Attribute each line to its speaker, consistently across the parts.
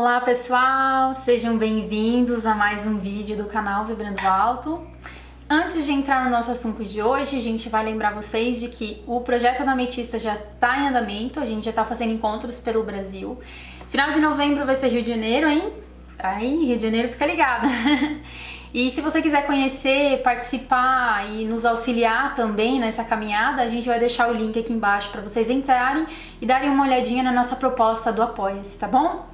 Speaker 1: Olá pessoal, sejam bem-vindos a mais um vídeo do canal Vibrando Alto. Antes de entrar no nosso assunto de hoje, a gente vai lembrar vocês de que o projeto da Ametista já está em andamento, a gente já está fazendo encontros pelo Brasil. Final de novembro vai ser Rio de Janeiro, hein? Tá aí, Rio de Janeiro, fica ligada! E se você quiser conhecer, participar e nos auxiliar também nessa caminhada, a gente vai deixar o link aqui embaixo para vocês entrarem e darem uma olhadinha na nossa proposta do Apoia-se, tá bom?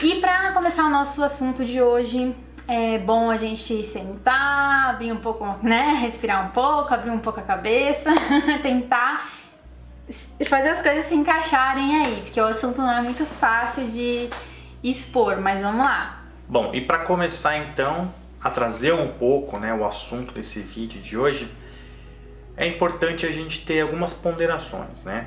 Speaker 1: E para começar o nosso assunto de hoje, é bom a gente sentar, abrir um pouco, né, respirar um pouco, abrir um pouco a cabeça, tentar fazer as coisas se encaixarem aí, porque o assunto não é muito fácil de expor, mas vamos lá.
Speaker 2: Bom, e para começar então a trazer um pouco, né, o assunto desse vídeo de hoje, é importante a gente ter algumas ponderações, né?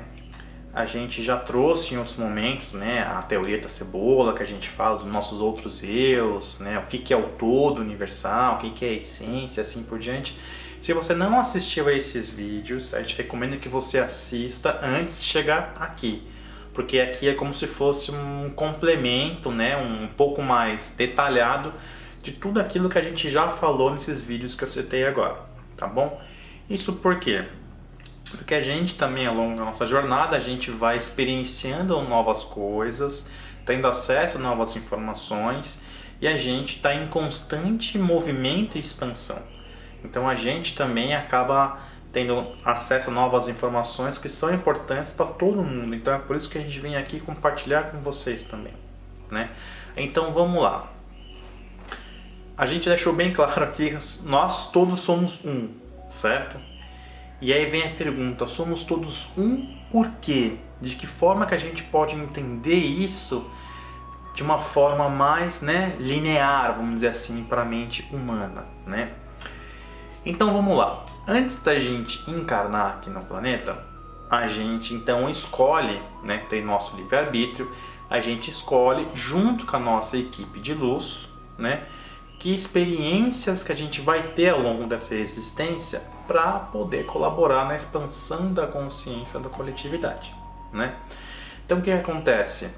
Speaker 2: A gente já trouxe em outros momentos, né, a teoria da cebola, que a gente fala dos nossos outros eus, né, o que é o todo universal, o que é a essência, assim por diante. Se você não assistiu a esses vídeos, a gente recomenda que você assista antes de chegar aqui, porque aqui é como se fosse um complemento, né, um pouco mais detalhado de tudo aquilo que a gente já falou nesses vídeos que eu citei agora, tá bom? Isso por quê? Porque a gente também, ao longo da nossa jornada, a gente vai experienciando novas coisas, tendo acesso a novas informações e a gente está em constante movimento e expansão. Então a gente também acaba tendo acesso a novas informações que são importantes para todo mundo. Então é por isso que a gente vem aqui compartilhar com vocês também, né? Então vamos lá. A gente deixou bem claro aqui, nós todos somos um, certo? E aí vem a pergunta, somos todos um por quê? De que forma que a gente pode entender isso de uma forma mais, né, linear, vamos dizer assim, para a mente humana, né? Então vamos lá. Antes da gente encarnar aqui no planeta, a gente então escolhe, né, tem nosso livre-arbítrio, a gente escolhe junto com a nossa equipe de luz, né, que experiências que a gente vai ter ao longo dessa existência para poder colaborar na expansão da consciência da coletividade, né? Então o que acontece?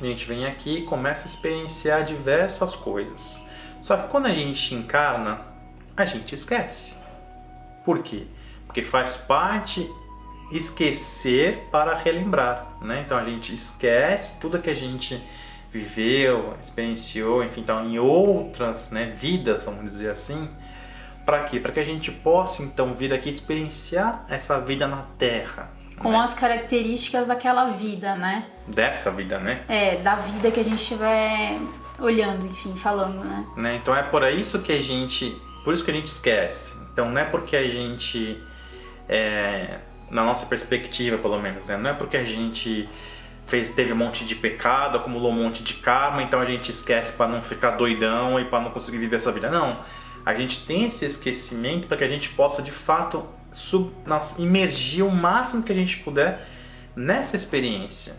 Speaker 2: A gente vem aqui e começa a experienciar diversas coisas. Só que quando a gente encarna, a gente esquece. Por quê? Porque faz parte esquecer para relembrar, né? Então a gente esquece tudo que a gente viveu, experienciou, enfim, então em outras, né, vidas, vamos dizer assim. Para quê? Para que a gente possa então vir aqui experienciar essa vida na Terra.
Speaker 1: Com
Speaker 2: né?
Speaker 1: as características daquela vida, né?
Speaker 2: Dessa vida, né?
Speaker 1: Da vida que a gente estiver olhando, enfim, falando, né?
Speaker 2: Então é por isso que a gente, por isso que a gente esquece. Então não é porque a gente, na nossa perspectiva pelo menos, né? Não é porque a gente teve um monte de pecado, acumulou um monte de karma, então a gente esquece para não ficar doidão e para não conseguir viver essa vida. Não, a gente tem esse esquecimento para que a gente possa de fato imergir o máximo que a gente puder nessa experiência,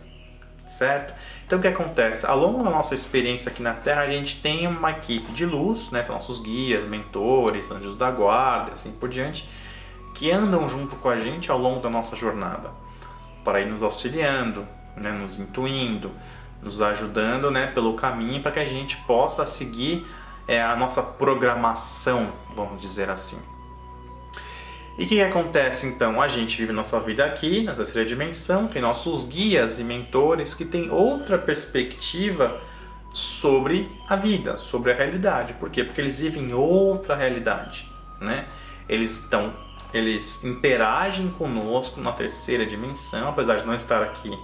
Speaker 2: certo? Então o que acontece? Ao longo da nossa experiência aqui na Terra, a gente tem uma equipe de luz, né? São nossos guias, mentores, anjos da guarda, assim por diante, que andam junto com a gente ao longo da nossa jornada, para ir nos auxiliando, né, nos intuindo, nos ajudando, né, pelo caminho para que a gente possa seguir a nossa programação, vamos dizer assim. E o que acontece então? A gente vive nossa vida aqui, na terceira dimensão, tem nossos guias e mentores que têm outra perspectiva sobre a vida, sobre a realidade. Por quê? Porque eles vivem outra realidade, né? Eles interagem conosco na terceira dimensão, apesar de não estar aqui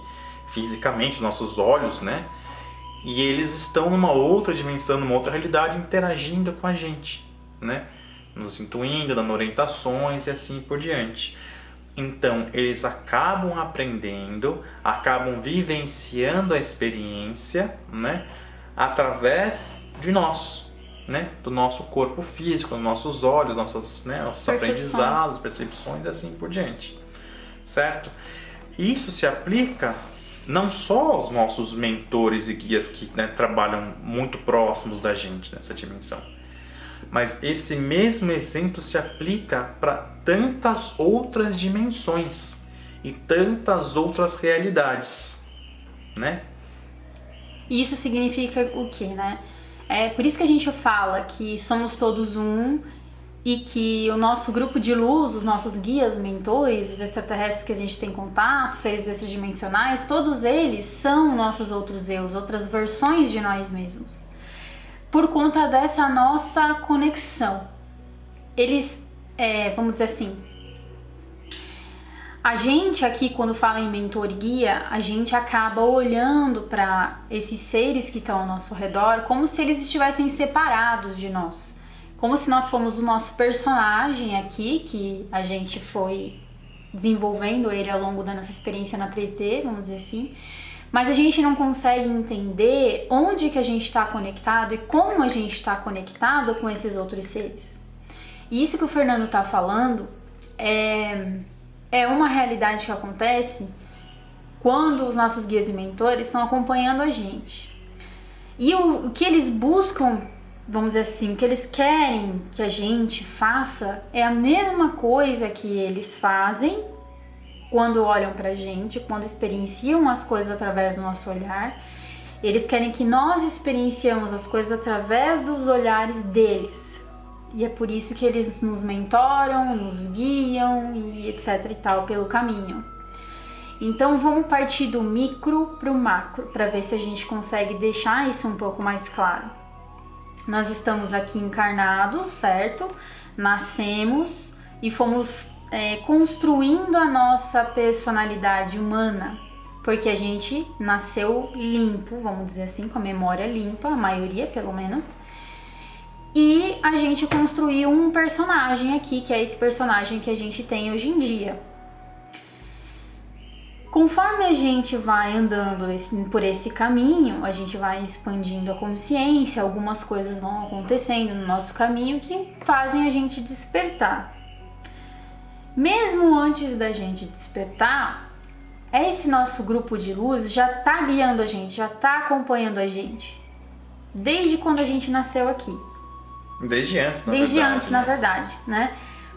Speaker 2: fisicamente, nossos olhos, né? E eles estão numa outra dimensão, numa outra realidade, interagindo com a gente, né? Nos intuindo, dando orientações e assim por diante. Então, eles acabam aprendendo, acabam vivenciando a experiência, né? Através de nós, né? Do nosso corpo físico, dos nossos olhos, nossos aprendizados, percepções e assim por diante, certo? Isso se aplica não só aos nossos mentores e guias que, né, trabalham muito próximos da gente nessa dimensão, mas esse mesmo exemplo se aplica para tantas outras dimensões e tantas outras realidades, né?
Speaker 1: E isso significa o quê, né? É por isso que a gente fala que somos todos um e que o nosso grupo de luz, os nossos guias, mentores, os extraterrestres que a gente tem contato, seres extradimensionais, todos eles são nossos outros eus, outras versões de nós mesmos. Por conta dessa nossa conexão. Eles, vamos dizer assim, a gente aqui, quando fala em mentor e guia, a gente acaba olhando para esses seres que estão ao nosso redor como se eles estivessem separados de nós. Como se nós fôssemos o nosso personagem aqui, que a gente foi desenvolvendo ele ao longo da nossa experiência na 3D, vamos dizer assim. Mas a gente não consegue entender onde que a gente está conectado e como a gente está conectado com esses outros seres. E isso que o Fernando está falando é uma realidade que acontece quando os nossos guias e mentores estão acompanhando a gente. E o que eles buscam, vamos dizer assim, o que eles querem que a gente faça é a mesma coisa que eles fazem quando olham pra gente, quando experienciam as coisas através do nosso olhar. Eles querem que nós experienciamos as coisas através dos olhares deles. E é por isso que eles nos mentoram, nos guiam e etc e tal pelo caminho. Então vamos partir do micro pro macro para ver se a gente consegue deixar isso um pouco mais claro. Nós estamos aqui encarnados, certo? Nascemos e fomos construindo a nossa personalidade humana, porque a gente nasceu limpo, vamos dizer assim, com a memória limpa, a maioria pelo menos, e a gente construiu um personagem aqui, que é esse personagem que a gente tem hoje em dia. Conforme a gente vai andando por esse caminho, a gente vai expandindo a consciência, algumas coisas vão acontecendo no nosso caminho que fazem a gente despertar. Mesmo antes da gente despertar, esse nosso grupo de luz já está guiando a gente, já está acompanhando a gente. Desde quando a gente nasceu aqui.
Speaker 2: Desde antes,
Speaker 1: na verdade, né?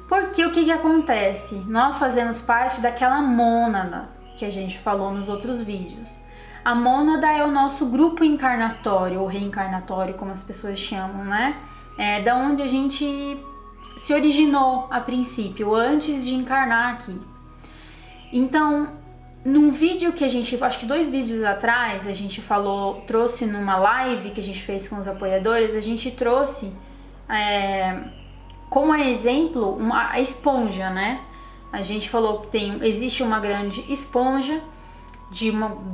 Speaker 1: Porque o que acontece? Nós fazemos parte daquela mônada que a gente falou nos outros vídeos. A mônada é o nosso grupo encarnatório, ou reencarnatório, como as pessoas chamam, né? É da onde a gente se originou a princípio, antes de encarnar aqui. Então, num vídeo que a gente, acho que 2 vídeos atrás, a gente trouxe numa live que a gente fez com os apoiadores, a gente trouxe como exemplo a esponja, né? A gente falou que existe uma grande esponja,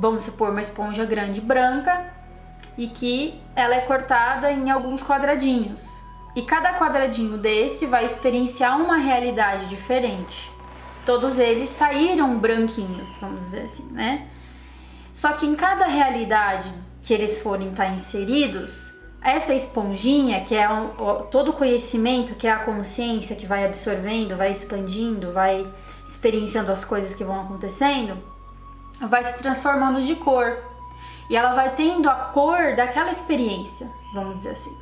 Speaker 1: vamos supor, uma esponja grande branca, e que ela é cortada em alguns quadradinhos. E cada quadradinho desse vai experienciar uma realidade diferente. Todos eles saíram branquinhos, vamos dizer assim, né? Só que em cada realidade que eles forem estar inseridos, essa esponjinha, que é todo o conhecimento, que é a consciência que vai absorvendo, vai expandindo, vai experienciando as coisas que vão acontecendo, vai se transformando de cor. E ela vai tendo a cor daquela experiência, vamos dizer assim.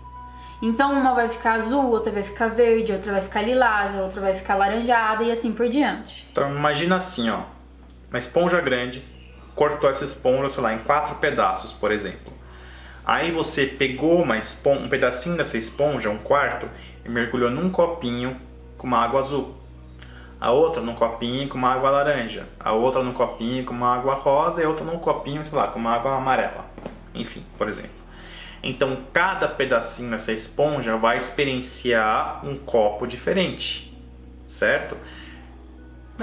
Speaker 1: Então uma vai ficar azul, outra vai ficar verde, outra vai ficar lilás, outra vai ficar laranjada e assim por diante.
Speaker 2: Então imagina assim, ó, uma esponja grande, cortou essa esponja, sei lá, em 4 pedaços, por exemplo. Aí você pegou um pedacinho dessa esponja, um quarto, e mergulhou num copinho com uma água azul. A outra num copinho com uma água laranja. A outra num copinho com uma água rosa e a outra num copinho, sei lá, com uma água amarela. Enfim, por exemplo. Então cada pedacinho dessa esponja vai experienciar um copo diferente, certo?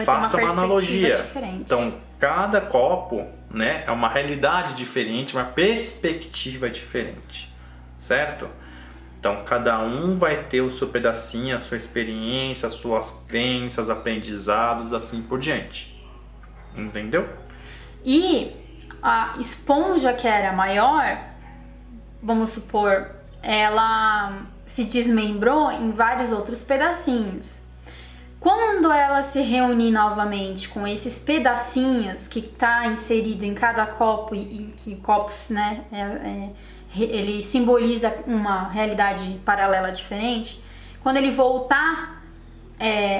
Speaker 2: Faça uma analogia.
Speaker 1: Diferente.
Speaker 2: Então cada copo, né, é uma realidade diferente, uma perspectiva diferente, certo? Então cada um vai ter o seu pedacinho, a sua experiência, as suas crenças, aprendizados, assim por diante. Entendeu?
Speaker 1: E a esponja que era maior, vamos supor, ela se desmembrou em vários outros pedacinhos. Quando ela se reunir novamente com esses pedacinhos que está inserido em cada copo e que copos, né, ele simboliza uma realidade paralela diferente, quando ele voltar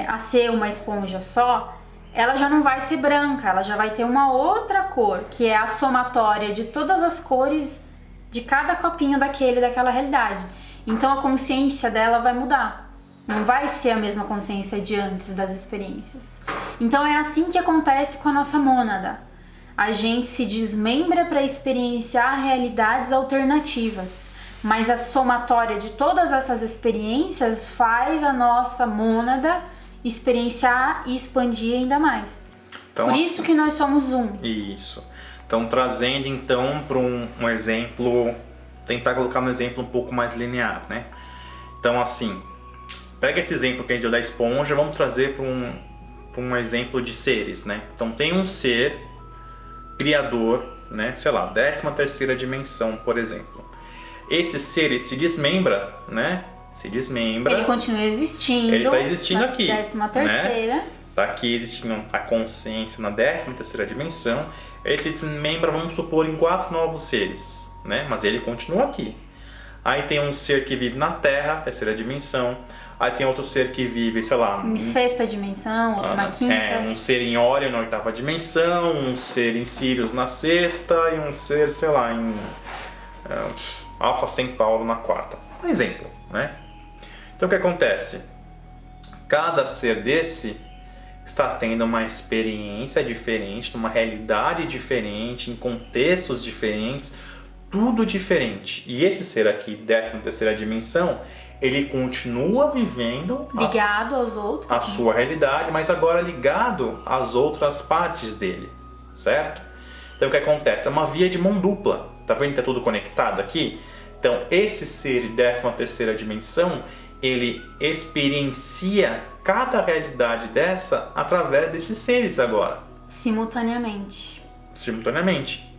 Speaker 1: a ser uma esponja só, ela já não vai ser branca, ela já vai ter uma outra cor, que é a somatória de todas as cores de cada copinho daquela realidade. Então a consciência dela vai mudar. Não vai ser a mesma consciência de antes das experiências. Então é assim que acontece com a nossa mônada. A gente se desmembra para experienciar realidades alternativas, mas a somatória de todas essas experiências faz a nossa mônada experienciar e expandir ainda mais.
Speaker 2: Então,
Speaker 1: por isso que nós somos um.
Speaker 2: Isso. Então, trazendo então para um exemplo, tentar colocar um exemplo um pouco mais linear, né? Então, assim, pega esse exemplo que a gente deu da esponja, vamos trazer para um exemplo de seres, né? Então, tem um ser criador, né? Sei lá, 13ª dimensão, por exemplo. Esse ser, ele se desmembra, né? Se desmembra.
Speaker 1: Ele continua existindo.
Speaker 2: Ele está existindo aqui.
Speaker 1: 13ª.
Speaker 2: Né? Tá aqui existindo a consciência na 13ª dimensão. Ele se desmembra, vamos supor, em 4 novos seres, né? Mas ele continua aqui. Aí tem um ser que vive na Terra, 3ª dimensão. Aí tem outro ser que vive, sei lá...
Speaker 1: Em 6ª dimensão, outro na 5ª.
Speaker 2: Um ser em Orion na 8ª dimensão, um ser em Sirius na 6ª e um ser, sei lá, em Alpha Centauro na 4ª. Um exemplo, né? Então o que acontece? Cada ser desse está tendo uma experiência diferente, uma realidade diferente, em contextos diferentes, tudo diferente. E esse ser aqui, 13ª dimensão, ele continua vivendo
Speaker 1: ligado aos outros,
Speaker 2: a sua realidade, mas agora ligado às outras partes dele, certo? Então o que acontece? É uma via de mão dupla. Tá vendo que tá tudo conectado aqui? Então esse ser de 13ª dimensão, ele experiencia cada realidade dessa através desses seres agora.
Speaker 1: Simultaneamente.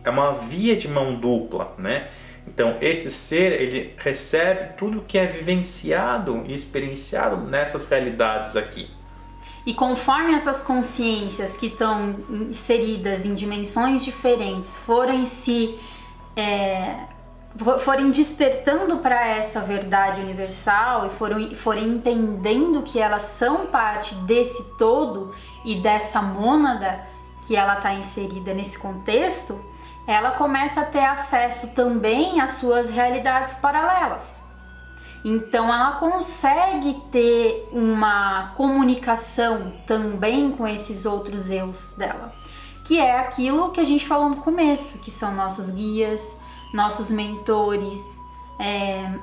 Speaker 2: É uma via de mão dupla, né? Então esse ser, ele recebe tudo que é vivenciado e experienciado nessas realidades aqui.
Speaker 1: E conforme essas consciências que estão inseridas em dimensões diferentes forem despertando para essa verdade universal e forem entendendo que elas são parte desse todo e dessa mônada que ela está inserida nesse contexto, ela começa a ter acesso também às suas realidades paralelas. Então ela consegue ter uma comunicação também com esses outros eus dela, que é aquilo que a gente falou no começo, que são nossos guias, nossos mentores,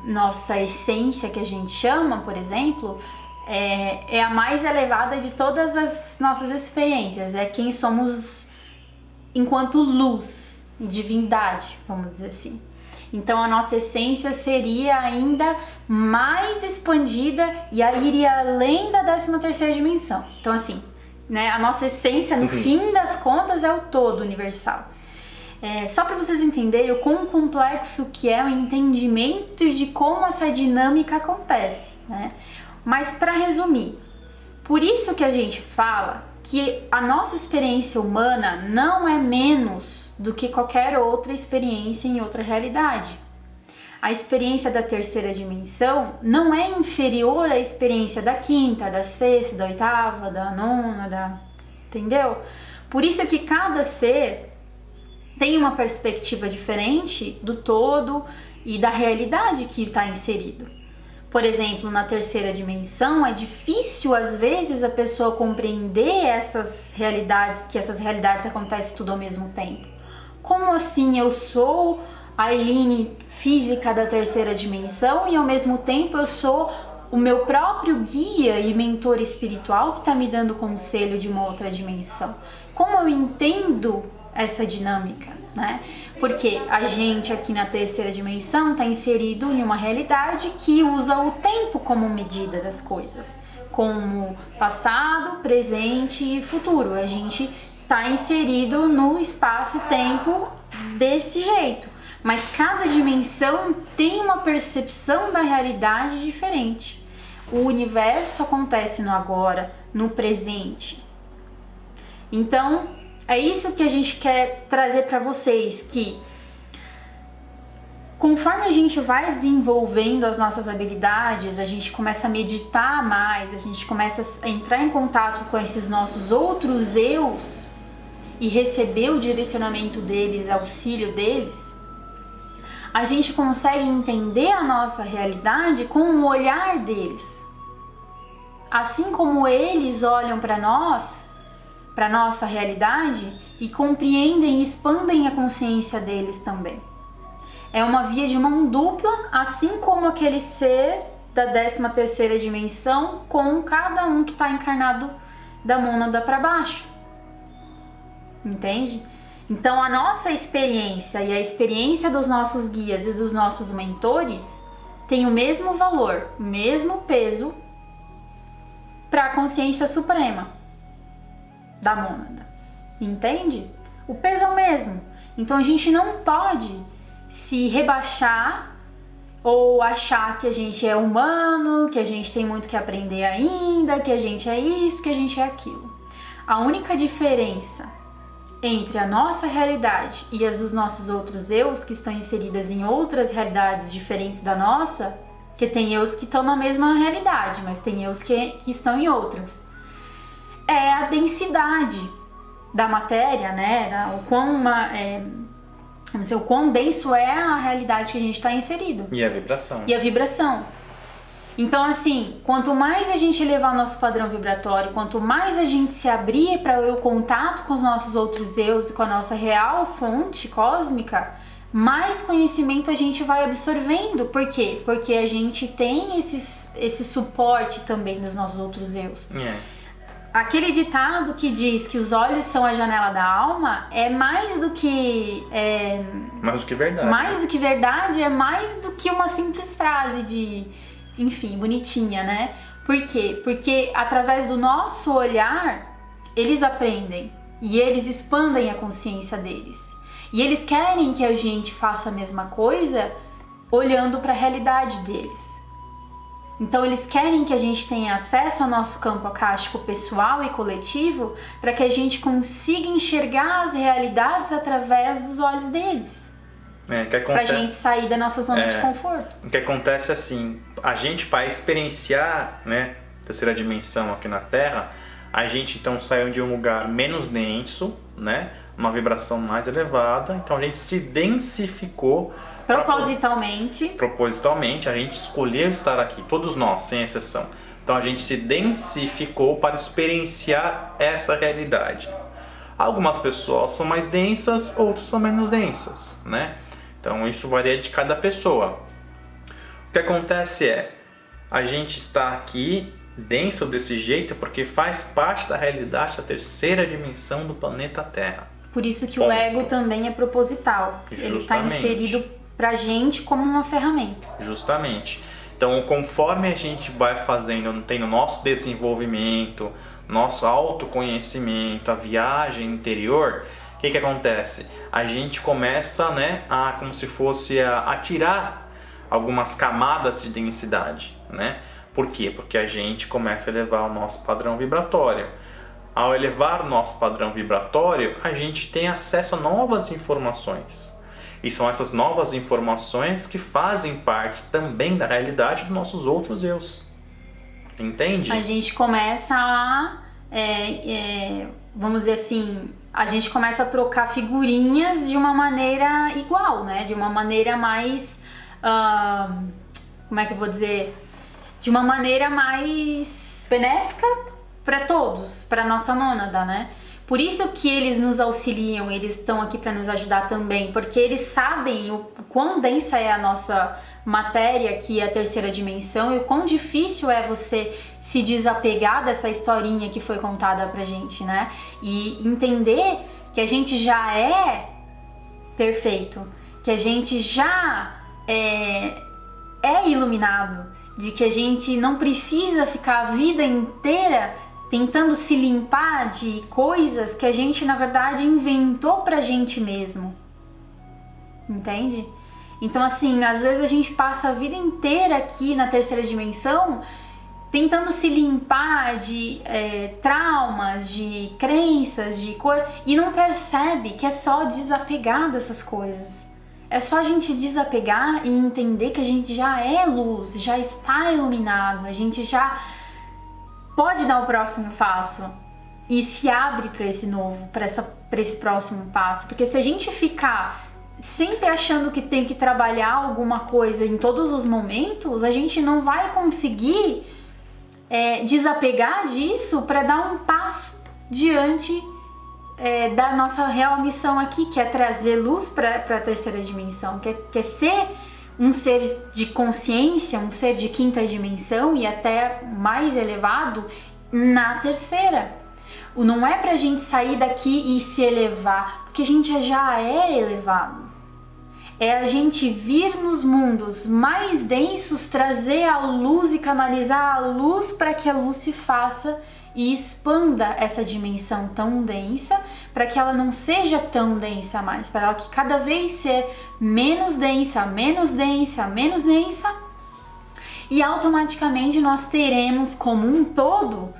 Speaker 1: nossa essência que a gente chama, por exemplo, é a mais elevada de todas as nossas experiências, é quem somos enquanto luz, divindade, vamos dizer assim. Então a nossa essência seria ainda mais expandida e iria além da 13ª dimensão. Então assim, né, a nossa essência no fim das contas é o todo universal. Só para vocês entenderem o quão complexo que é o entendimento de como essa dinâmica acontece, né? Mas para resumir, por isso que a gente fala que a nossa experiência humana não é menos do que qualquer outra experiência em outra realidade. A experiência da 3ª dimensão não é inferior à experiência da 5ª, da 6ª, da 8ª, da 9ª, entendeu? Por isso que cada ser tem uma perspectiva diferente do todo e da realidade que está inserido. Por exemplo, na 3ª dimensão é difícil às vezes a pessoa compreender essas realidades, que essas realidades acontecem tudo ao mesmo tempo. Como assim eu sou a Eline física da 3ª dimensão e ao mesmo tempo eu sou o meu próprio guia e mentor espiritual que está me dando conselho de uma outra dimensão? Como eu entendo essa dinâmica, né? Porque a gente aqui na 3ª dimensão está inserido em uma realidade que usa o tempo como medida das coisas, como passado, presente e futuro. A gente está inserido no espaço-tempo desse jeito, mas cada dimensão tem uma percepção da realidade diferente. O universo acontece no agora, no presente. Então, é isso que a gente quer trazer para vocês, que conforme a gente vai desenvolvendo as nossas habilidades, a gente começa a meditar mais, a gente começa a entrar em contato com esses nossos outros eus e receber o direcionamento deles, auxílio deles, a gente consegue entender a nossa realidade com o olhar deles. Assim como eles olham para nós, para nossa realidade, e compreendem e expandem a consciência deles também. É uma via de mão dupla, assim como aquele ser da 13ª dimensão com cada um que está encarnado da mônada para baixo. Entende? Então a nossa experiência e a experiência dos nossos guias e dos nossos mentores tem o mesmo valor, o mesmo peso para a consciência suprema da mônada. Entende? O peso é o mesmo. Então a gente não pode se rebaixar ou achar que a gente é humano, que a gente tem muito que aprender ainda, que a gente é isso, que a gente é aquilo. A única diferença entre a nossa realidade e as dos nossos outros eus, que estão inseridas em outras realidades diferentes da nossa, que tem eus que estão na mesma realidade, mas tem eus que estão em outras, é a densidade da matéria, né? O quão denso é a realidade que a gente está inserido.
Speaker 2: E a vibração.
Speaker 1: E a vibração. Então, assim, quanto mais a gente elevar nosso padrão vibratório, quanto mais a gente se abrir para o contato com os nossos outros eus e com a nossa real fonte cósmica, mais conhecimento a gente vai absorvendo. Por quê? Porque a gente tem esse suporte também dos nossos outros eus. Aquele ditado que diz que os olhos são a janela da alma é mais do que...
Speaker 2: mais do que verdade.
Speaker 1: Mais do que verdade, é mais do que uma simples frase de... enfim, bonitinha, né? Por quê? Porque através do nosso olhar, eles aprendem e eles expandem a consciência deles. E eles querem que a gente faça a mesma coisa olhando para a realidade deles. Então eles querem que a gente tenha acesso ao nosso campo akáshico pessoal e coletivo para que a gente consiga enxergar as realidades através dos olhos deles. Pra gente sair da nossa zona de conforto.
Speaker 2: O que acontece assim, a gente para experienciar, né, terceira dimensão aqui na Terra, a gente então saiu de um lugar menos denso, né, uma vibração mais elevada, então a gente se densificou. Propositalmente, a gente escolheu estar aqui, todos nós, sem exceção. Então a gente se densificou para experienciar essa realidade. Algumas pessoas são mais densas, outras são menos densas, né? Então isso varia de cada pessoa. O que acontece é, a gente está aqui denso desse jeito porque faz parte da realidade da terceira dimensão do planeta Terra.
Speaker 1: Por isso que o ego também é proposital.
Speaker 2: Justamente.
Speaker 1: Ele está inserido pra gente como uma ferramenta.
Speaker 2: Justamente. Então, conforme a gente vai fazendo, tendo nosso desenvolvimento, nosso autoconhecimento, a viagem interior, o que acontece? A gente começa, né, a como se fosse a tirar algumas camadas de densidade, né? Por quê? Porque a gente começa a elevar o nosso padrão vibratório. Ao elevar o nosso padrão vibratório, a gente tem acesso a novas informações. E são essas novas informações que fazem parte também da realidade dos nossos outros eus. Entende?
Speaker 1: A gente começa a, vamos dizer assim, a gente começa a trocar figurinhas de uma maneira igual, né? De uma maneira mais, como é que eu vou dizer? De uma maneira mais benéfica para todos, para nossa mônada, né? Por isso que eles nos auxiliam, eles estão aqui para nos ajudar também, porque eles sabem o quão densa é a nossa matéria, que é a terceira dimensão, e o quão difícil é você se desapegar dessa historinha que foi contada pra gente, né? E entender que a gente já é perfeito, que a gente já é iluminado, de que a gente não precisa ficar a vida inteira tentando se limpar de coisas que a gente, na verdade, inventou pra gente mesmo. Entende? Então, assim, às vezes a gente passa a vida inteira aqui na terceira dimensão tentando se limpar de traumas, de crenças, de coisas, e não percebe que é só desapegar dessas coisas. É só a gente desapegar e entender que a gente já é luz, já está iluminado, a gente já pode dar o próximo passo e se abre para esse novo, para esse próximo passo. Porque se a gente ficar sempre achando que tem que trabalhar alguma coisa em todos os momentos, a gente não vai conseguir desapegar disso para dar um passo diante da nossa real missão aqui, que é trazer luz para a terceira dimensão, que é ser um ser de consciência, um ser de quinta dimensão e até mais elevado na terceira. Não é pra gente sair daqui e se elevar, porque a gente já é elevado. É a gente vir nos mundos mais densos, trazer a luz e canalizar a luz para que a luz se faça e expanda essa dimensão tão densa, para que ela não seja tão densa mais, para ela que cada vez ser menos densa, menos densa, menos densa, e automaticamente nós teremos como um todo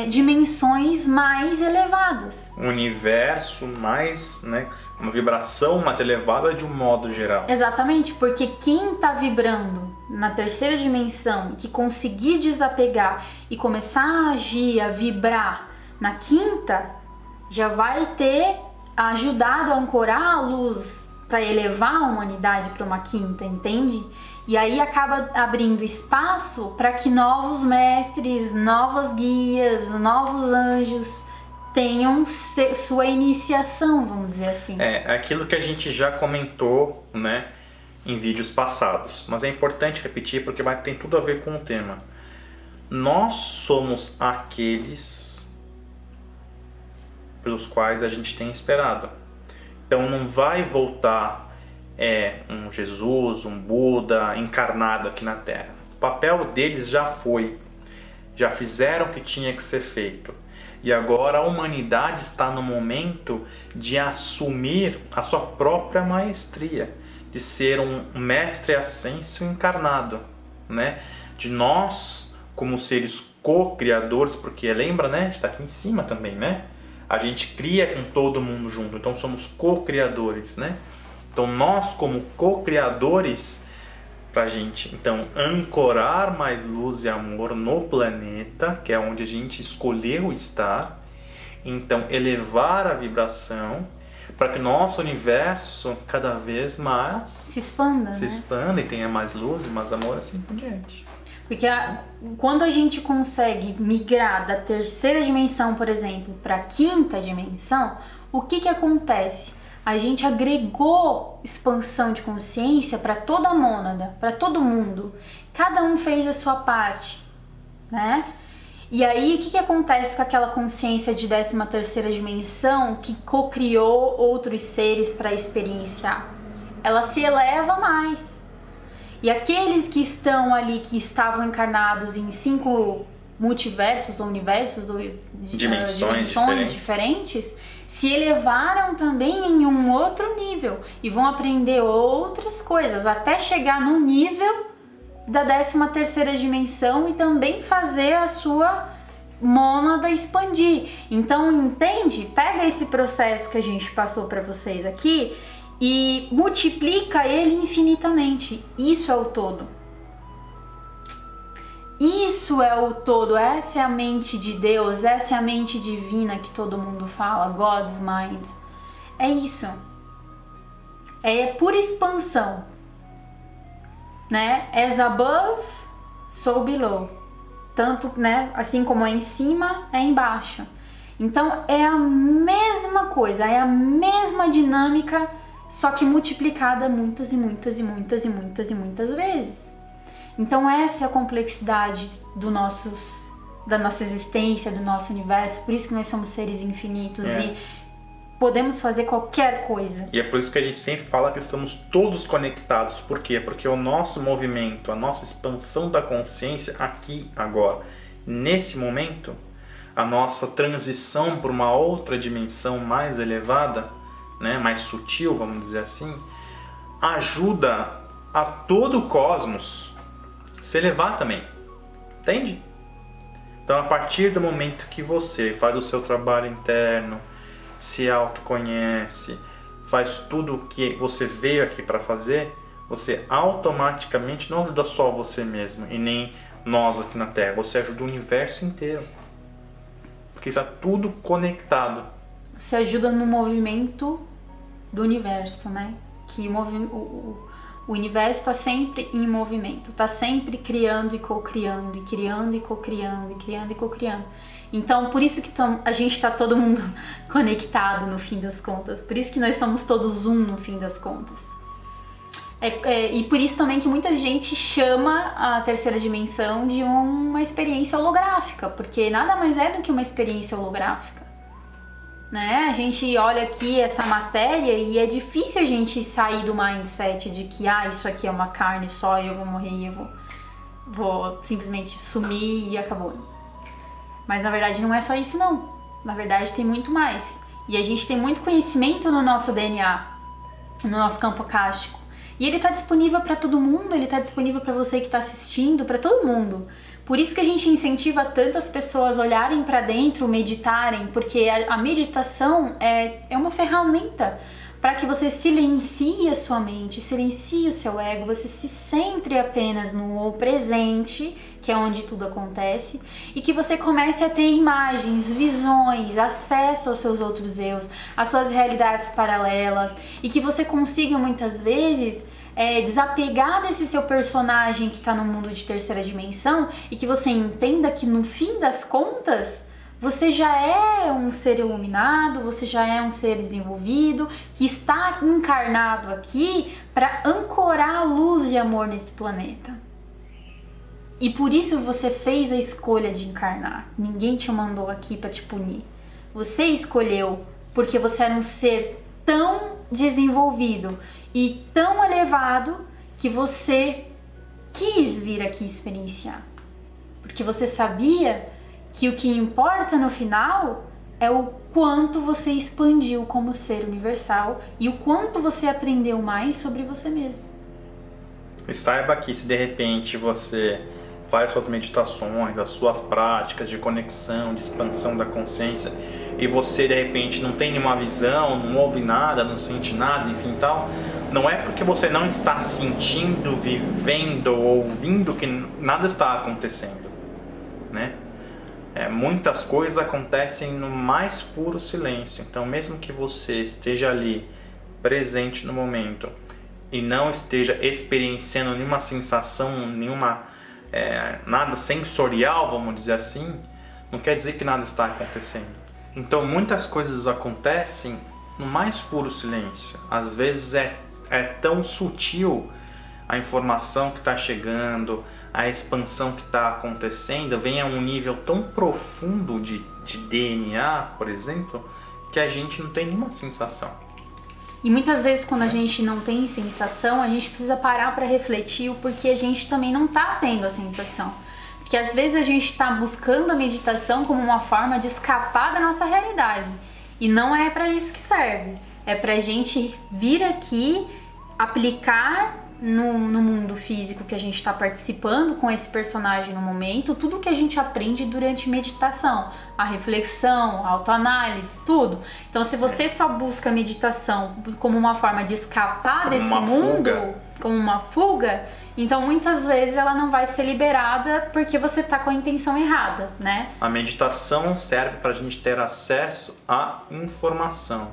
Speaker 1: dimensões mais elevadas.
Speaker 2: Um universo mais, né, uma vibração mais elevada de um modo geral.
Speaker 1: Exatamente, porque quem está vibrando na terceira dimensão, que conseguir desapegar e começar a agir, a vibrar na quinta, já vai ter ajudado a ancorar a luz para elevar a humanidade para uma quinta, entende? E aí acaba abrindo espaço para que novos mestres, novas guias, novos anjos tenham sua iniciação, vamos dizer assim.
Speaker 2: É aquilo que a gente já comentou, né, em vídeos passados, mas é importante repetir porque tem tudo a ver com o tema. Nós somos aqueles pelos quais a gente tem esperado. Então não vai voltar um Jesus, um Buda encarnado aqui na Terra. O papel deles já foi, já fizeram o que tinha que ser feito. E agora a humanidade está no momento de assumir a sua própria maestria, de ser um mestre ascenso encarnado, né? De nós, como seres co-criadores, porque lembra, né? Está aqui em cima também, né? A gente cria com todo mundo junto, então somos co-criadores, né? Então nós, como co-criadores, para a gente então ancorar mais luz e amor no planeta, que é onde a gente escolheu estar, então elevar a vibração para que nosso universo cada vez mais
Speaker 1: se expanda,
Speaker 2: se expanda e tenha mais luz e mais amor, assim por diante.
Speaker 1: Porque quando a gente consegue migrar da terceira dimensão, por exemplo, para a quinta dimensão, o que acontece? A gente agregou expansão de consciência para toda a mônada, para todo mundo. Cada um fez a sua parte, né? E aí, o que acontece com aquela consciência de 13ª dimensão que co-criou outros seres para experienciar? Ela se eleva mais. E aqueles que estão ali, que estavam encarnados em 5 multiversos ou universos, dimensões diferentes, se elevaram também em um outro nível e vão aprender outras coisas até chegar no nível da 13ª dimensão e também fazer a sua mônada expandir. Então, entende? Pega esse processo que a gente passou para vocês aqui e multiplica ele infinitamente. Isso é o todo. Isso é o todo, essa é a mente de Deus, essa é a mente divina que todo mundo fala, God's Mind. É isso. É pura expansão, né? As above, so below. Tanto, né, assim como é em cima, é embaixo. Então é a mesma coisa, é a mesma dinâmica, só que multiplicada muitas e muitas e muitas e muitas e muitas vezes. Então essa é a complexidade da nossa existência, do nosso universo, por isso que nós somos seres infinitos e podemos fazer qualquer coisa.
Speaker 2: E é por isso que a gente sempre fala que estamos todos conectados. Por quê? Porque o nosso movimento, a nossa expansão da consciência aqui, agora, nesse momento, a nossa transição para uma outra dimensão mais elevada, né, mais sutil, vamos dizer assim, ajuda a todo o cosmos se elevar também, entende? Então, a partir do momento que você faz o seu trabalho interno, se autoconhece, faz tudo o que você veio aqui para fazer, você automaticamente não ajuda só você mesmo e nem nós aqui na Terra, você ajuda o universo inteiro, porque está tudo conectado.
Speaker 1: Você ajuda no movimento do universo, né? que o universo está sempre em movimento, está sempre criando e co-criando, e criando e co-criando, e criando e co-criando. Então, por isso que a gente está todo mundo conectado no fim das contas, por isso que nós somos todos um no fim das contas. E por isso também que muita gente chama a terceira dimensão de uma experiência holográfica, porque nada mais é do que uma experiência holográfica. Né? A gente olha aqui essa matéria e é difícil a gente sair do mindset de que isso aqui é uma carne só e eu vou morrer e eu vou simplesmente sumir e acabou. Mas na verdade não é só isso não. Na verdade tem muito mais. E a gente tem muito conhecimento no nosso DNA, no nosso campo akáshico. E ele está disponível para todo mundo, ele está disponível para você que está assistindo, para todo mundo. Por isso que a gente incentiva tantas pessoas a olharem para dentro, meditarem, porque a meditação é uma ferramenta para que você silencie a sua mente, silencie o seu ego, você se centre apenas no presente, que é onde tudo acontece, e que você comece a ter imagens, visões, acesso aos seus outros eus, às suas realidades paralelas, e que você consiga muitas vezes desapegar desse seu personagem que está no mundo de terceira dimensão e que você entenda que no fim das contas você já é um ser iluminado, você já é um ser desenvolvido que está encarnado aqui para ancorar a luz de amor nesse planeta. E por isso você fez a escolha de encarnar. Ninguém te mandou aqui para te punir. Você escolheu porque você era um ser tão desenvolvido e tão elevado que você quis vir aqui experienciar. Porque você sabia que o que importa no final é o quanto você expandiu como ser universal e o quanto você aprendeu mais sobre você mesmo.
Speaker 2: E saiba que se de repente você faz suas meditações, as suas práticas de conexão, de expansão da consciência, e você de repente não tem nenhuma visão, não ouve nada, não sente nada, enfim tal, não é porque você não está sentindo, vivendo, ouvindo que nada está acontecendo, né? Muitas coisas acontecem no mais puro silêncio. Então mesmo que você esteja ali presente no momento e não esteja experienciando nenhuma sensação, nada sensorial, vamos dizer assim, não quer dizer que nada está acontecendo. Então muitas coisas acontecem no mais puro silêncio. Às vezes é tão sutil a informação que está chegando, a expansão que está acontecendo, vem a um nível tão profundo de DNA, por exemplo, que a gente não tem nenhuma sensação.
Speaker 1: E muitas vezes quando a gente não tem sensação, a gente precisa parar para refletir o porquê a gente também não está tendo a sensação. Porque às vezes a gente está buscando a meditação como uma forma de escapar da nossa realidade. E não é para isso que serve. É para a gente vir aqui, aplicar no mundo físico que a gente está participando com esse personagem no momento, tudo que a gente aprende durante meditação, a reflexão, a autoanálise, tudo. Então se você só busca a meditação como uma forma de escapar desse mundo, como uma fuga, então muitas vezes ela não vai ser liberada porque você está com a intenção errada, né?
Speaker 2: A meditação serve para a gente ter acesso à informação.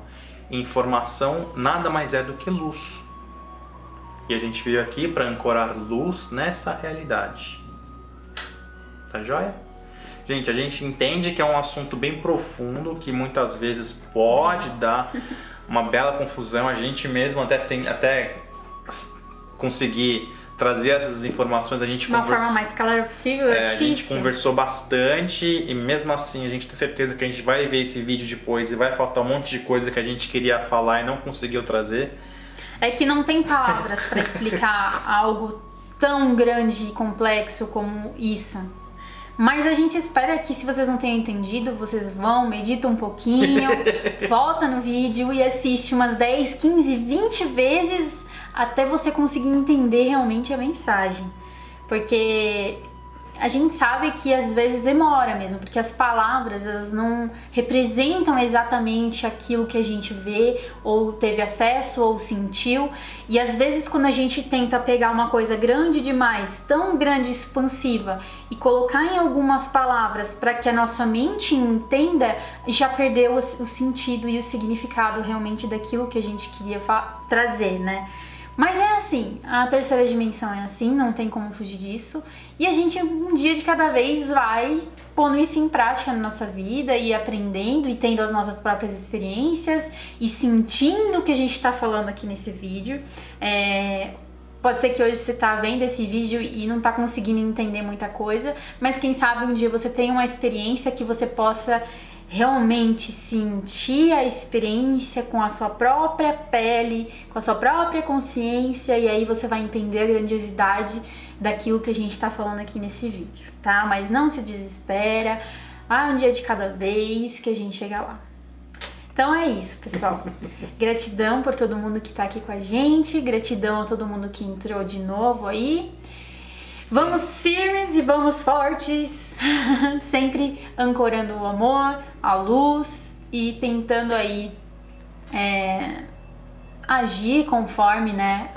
Speaker 2: Informação nada mais é do que luz. E a gente veio aqui para ancorar luz nessa realidade. Tá joia? Gente, a gente entende que é um assunto bem profundo, que muitas vezes pode dar uma bela confusão. A gente mesmo até conseguir trazer essas informações, a gente
Speaker 1: de uma forma mais clara possível, é difícil.
Speaker 2: A gente conversou bastante e mesmo assim a gente tem certeza que a gente vai ver esse vídeo depois e vai faltar um monte de coisa que a gente queria falar e não conseguiu trazer.
Speaker 1: É que não tem palavras para explicar algo tão grande e complexo como isso. Mas a gente espera que, se vocês não tenham entendido, vocês vão, medita um pouquinho, volta no vídeo e assiste umas 10, 15, 20 vezes até você conseguir entender realmente a mensagem. Porque a gente sabe que às vezes demora mesmo, porque as palavras, elas não representam exatamente aquilo que a gente vê, ou teve acesso, ou sentiu. E às vezes quando a gente tenta pegar uma coisa grande demais, tão grande e expansiva, e colocar em algumas palavras para que a nossa mente entenda, já perdeu o sentido e o significado realmente daquilo que a gente queria trazer, né? Mas é assim, a terceira dimensão é assim, não tem como fugir disso. E a gente, um dia de cada vez, vai pondo isso em prática na nossa vida e aprendendo e tendo as nossas próprias experiências e sentindo o que a gente está falando aqui nesse vídeo. Pode ser que hoje você tá vendo esse vídeo e não tá conseguindo entender muita coisa, mas quem sabe um dia você tenha uma experiência que você possa realmente sentir a experiência com a sua própria pele, com a sua própria consciência, e aí você vai entender a grandiosidade daquilo que a gente tá falando aqui nesse vídeo, tá? Mas não se desespera, um dia de cada vez que a gente chega lá. Então é isso, pessoal. Gratidão por todo mundo que tá aqui com a gente, gratidão a todo mundo que entrou de novo aí. Vamos firmes e vamos fortes, sempre ancorando o amor, a luz e tentando aí agir conforme, né,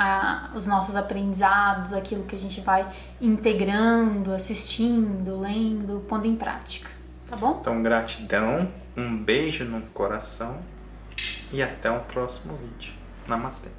Speaker 1: os nossos aprendizados, aquilo que a gente vai integrando, assistindo, lendo, pondo em prática, tá bom?
Speaker 2: Então, gratidão, um beijo no coração e até o próximo vídeo. Namastê.